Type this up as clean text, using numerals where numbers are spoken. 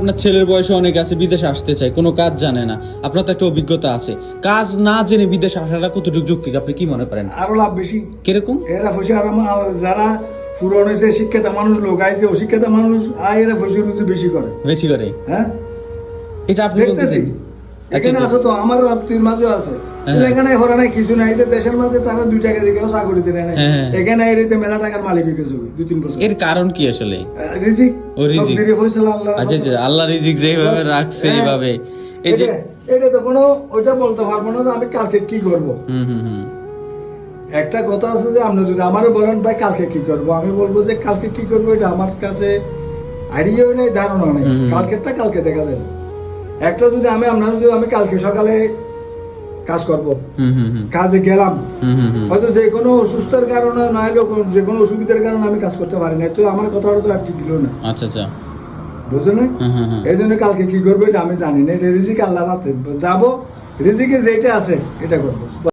আপনার ছেলের বয়সে অনেক আছে, বিদেশে আসতে চায়, কোনো কাজ জানে না, আপনার তো একটা অভিজ্ঞতা আছে, কাজ না জেনে বিদেশে আসাটা কতটুকু যৌক্তিক আপনি কি মনে করেন? আরো লাভ বেশি। কিরকম? এরা ফসে আর যারা পুরনো হয়েছে শিক্ষিত মানুষ লোক আইছে অশিক্ষিত মানুষ এরা ফসে রুচি বেশি করে। বেশি করে? হ্যাঁ, এটা আপনি দেখতেছি বলতেছেন? আচ্ছা এখানে আছে তো, আমার আত্মীয় মাঝে আছে। এখানে হরা নাই কিছু নাই, এদের দেশের মাঝে তারা 2 টাকা দিয়ে কেউ চাকরি দিতে নেয়। এখানে এরিতে মেলা টাকার মালিক হয়ে গেছে 2-3 বছর। এর কারণ কি আসলে? রিজিক। ও রিজিক। তকদিরে ফয়সালা আল্লাহ। আচ্ছা আচ্ছা, আল্লাহ রিজিক যেভাবে রাখছে এইভাবে। এই যে এটা তো কোনো ওইটা বলতে পারবো না যে আমি কালকে কি করব। একটা কথা আছে যে আপনি যদি আমারও বলেন ভাই কালকে কি করব, আমি বলবো যে কালকে কি করবো এটা আমার কাছে আইডিয়াও নেই, ধারণা নেই। কালকেরটা কালকে দেখা যাবে। একটা যদি আমি কালকে সকালে কাজ করব, কাজে গেলাম, হয়তো যে কোনো অসুস্থতার কারণে না হলেও যে কোনো অসুবিধার কারণে আমি কাজ করতে পারি না, তো আমার কথাটা তো আর ঠিক হলো না। আচ্ছা আচ্ছা, বুঝলেন না? এই জন্য কালকে কি করবো এটা আমি জানি না। এটা রিজিক আল্লাহ রাতে যাবো, রিজিকে যেটা আছে এটা করবো।